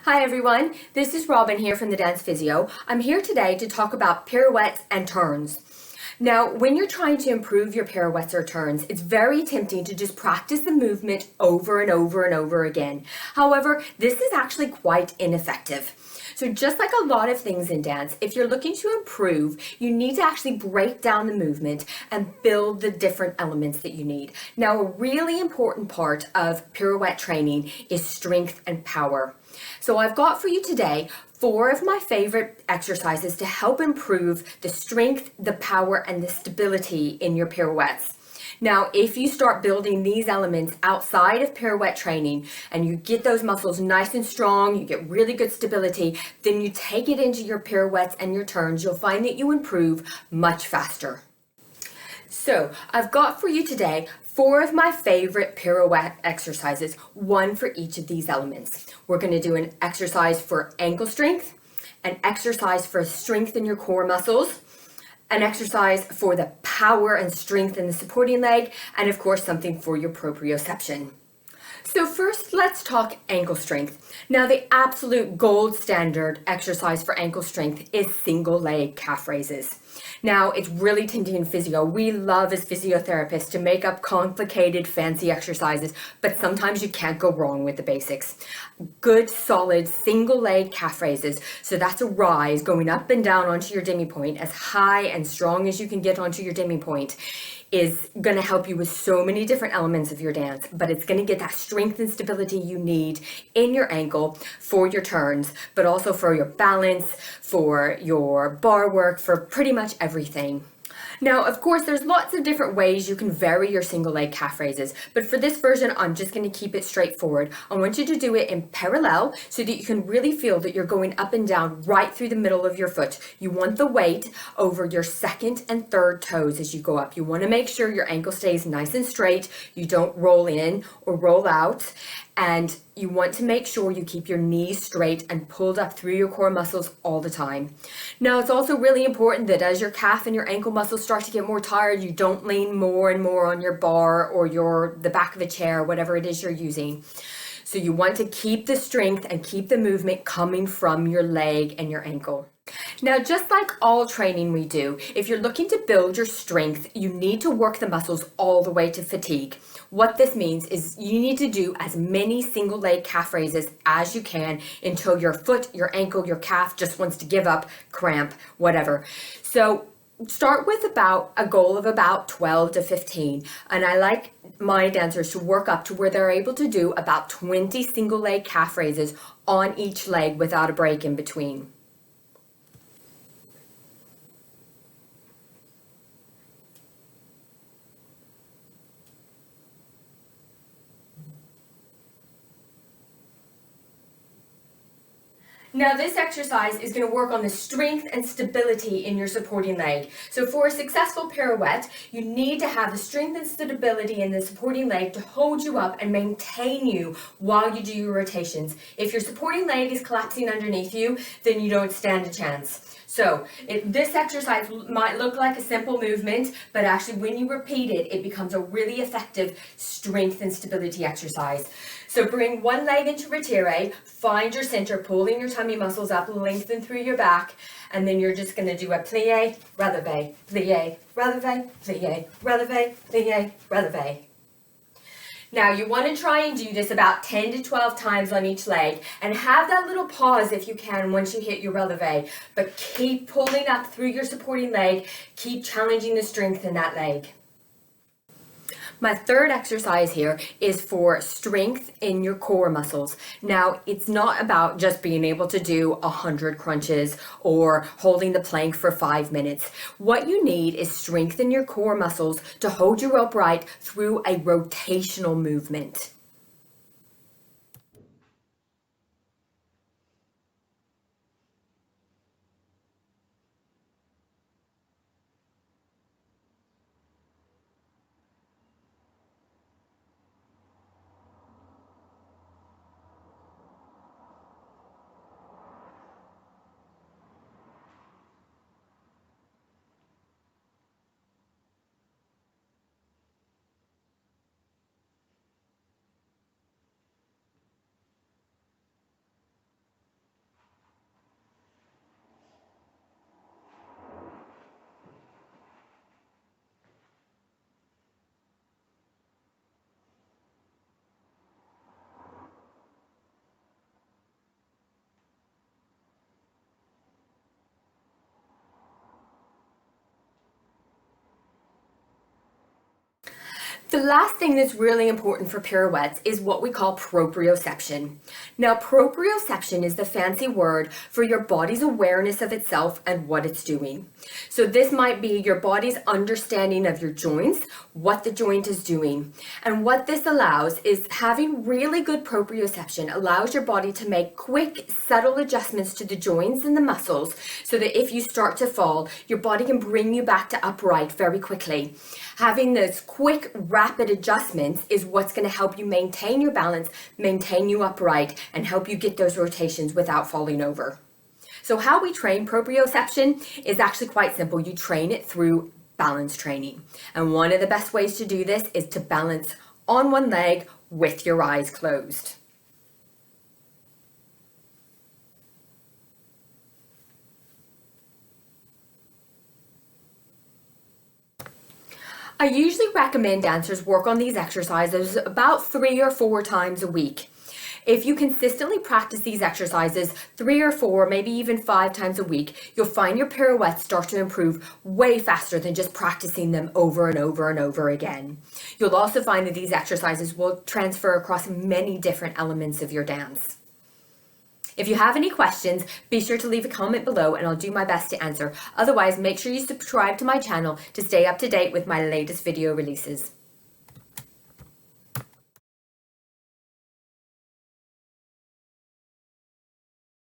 Hi everyone, this is Robin here from the Dance Physio. I'm here today to talk about pirouettes and turns. Now, when you're trying to improve your pirouettes or turns, it's very tempting to just practice the movement over and over and over again. However, this is actually quite ineffective. So just like a lot of things in dance, if you're looking to improve, you need to actually break down the movement and build the different elements that you need. Now, a really important part of pirouette training is strength and power. So I've got for you today 4 of my favorite exercises to help improve the strength, the power, and the stability in your pirouettes. Now, if you start building these elements outside of pirouette training and you get those muscles nice and strong, you get really good stability, then you take it into your pirouettes and your turns, you'll find that you improve much faster. So, I've got for you today 4 of my favorite pirouette exercises, one for each of these elements. We're going to do an exercise for ankle strength, an exercise for strengthen your core muscles, an exercise for the power and strength in the supporting leg, and of course something for your proprioception. So first, let's talk ankle strength. Now, the absolute gold standard exercise for ankle strength is single leg calf raises. Now, it's really tempting in physio. We love as physiotherapists to make up complicated, fancy exercises, but sometimes you can't go wrong with the basics. Good, solid, single leg calf raises. So that's a rise going up and down onto your demi point, as high and strong as you can get onto your demi point, is going to help you with so many different elements of your dance, but it's going to get that strength and stability you need in your ankle for your turns, but also for your balance, for your bar work, for pretty much everything. Now, of course, there's lots of different ways you can vary your single leg calf raises, but for this version, I'm just going to keep it straightforward. I want you to do it in parallel so that you can really feel that you're going up and down right through the middle of your foot. You want the weight over your second and third toes as you go up. You want to make sure your ankle stays nice and straight, you don't roll in or roll out, and you want to make sure you keep your knees straight and pulled up through your core muscles all the time. Now, it's also really important that as your calf and your ankle muscles start to get more tired, you don't lean more and more on your bar or the back of a chair, whatever it is you're using. So you want to keep the strength and keep the movement coming from your leg and your ankle. Now, just like all training we do, if you're looking to build your strength, you need to work the muscles all the way to fatigue. What this means is you need to do as many single leg calf raises as you can until your foot, your ankle, your calf just wants to give up, cramp, whatever. So start with about a goal of about 12 to 15. And I like my dancers to work up to where they're able to do about 20 single leg calf raises on each leg without a break in between. Now, this exercise is going to work on the strength and stability in your supporting leg. So for a successful pirouette, you need to have the strength and stability in the supporting leg to hold you up and maintain you while you do your rotations. If your supporting leg is collapsing underneath you, then you don't stand a chance. So this exercise might look like a simple movement, but actually when you repeat it, it becomes a really effective strength and stability exercise. So bring one leg into retire, find your center, pulling your tummy muscles up, lengthen through your back, and then you're just going to do a plie, releve, plie, releve, plie, releve, plie, releve. Now, you want to try and do this about 10 to 12 times on each leg, and have that little pause if you can once you hit your releve, but keep pulling up through your supporting leg, keep challenging the strength in that leg. My third exercise here is for strength in your core muscles. Now, it's not about just being able to do 100 crunches or holding the plank for 5 minutes. What you need is strength in your core muscles to hold you upright through a rotational movement. The last thing that's really important for pirouettes is what we call proprioception. Now, proprioception is the fancy word for your body's awareness of itself and what it's doing. So this might be your body's understanding of your joints, what the joint is doing. And what this allows is having really good proprioception allows your body to make quick, subtle adjustments to the joints and the muscles so that if you start to fall, your body can bring you back to upright very quickly. Having those quick, rapid adjustments is what's going to help you maintain your balance, maintain you upright, and help you get those rotations without falling over. So how we train proprioception is actually quite simple. You train it through balance training. And one of the best ways to do this is to balance on one leg with your eyes closed. I usually recommend dancers work on these exercises about 3 or 4 times a week. If you consistently practice these exercises 3 or 4, maybe even 5 times a week, you'll find your pirouettes start to improve way faster than just practicing them over and over and over again. You'll also find that these exercises will transfer across many different elements of your dance. If you have any questions, be sure to leave a comment below and I'll do my best to answer. Otherwise, make sure you subscribe to my channel to stay up to date with my latest video releases.